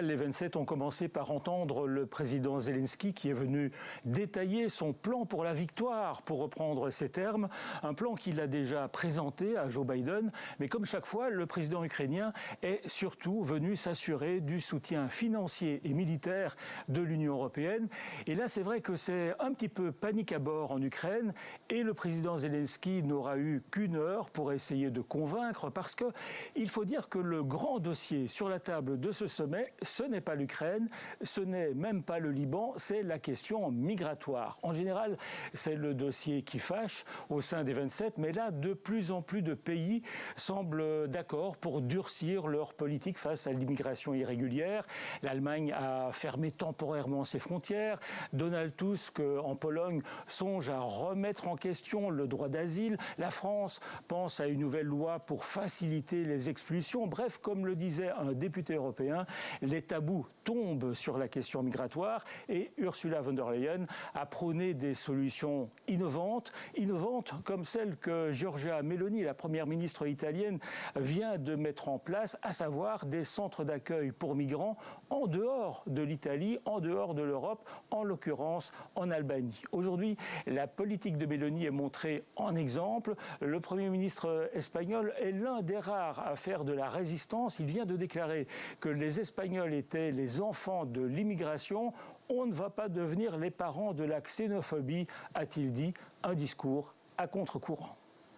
Les 27 ont commencé par entendre le président Zelensky qui est venu détailler son plan pour la victoire, pour reprendre ses termes, un plan qu'il a déjà présenté à Joe Biden. Mais comme chaque fois, le président ukrainien est surtout venu s'assurer du soutien financier et militaire de l'Union européenne. Et là, c'est vrai que c'est un petit peu panique à bord en Ukraine et le président Zelensky n'aura eu qu'une heure pour essayer de convaincre parce qu'il faut dire que le grand dossier sur la table de ce sommet, ce n'est pas l'Ukraine, ce n'est même pas le Liban, c'est la question migratoire. En général, c'est le dossier qui fâche au sein des 27, mais là, de plus en plus de pays semblent d'accord pour durcir leur politique face à l'immigration irrégulière. L'Allemagne a fermé temporairement ses frontières. Donald Tusk, en Pologne, songe à remettre en question le droit d'asile. La France pense à une nouvelle loi pour faciliter les expulsions. Bref, comme le disait un député européen, les tabous tombent sur la question migratoire et Ursula von der Leyen a prôné des solutions innovantes comme celle que Giorgia Meloni, la première ministre italienne, vient de mettre en place, à savoir des centres d'accueil pour migrants en dehors de l'Italie, en dehors de l'Europe, en l'occurrence en Albanie. Aujourd'hui, la politique de Meloni est montrée en exemple. Le Premier ministre espagnol est l'un des rares à faire de la résistance. Il vient de déclarer que les Espagnols étaient les enfants de l'immigration. On ne va pas devenir les parents de la xénophobie, a-t-il dit, un discours à contre-courant.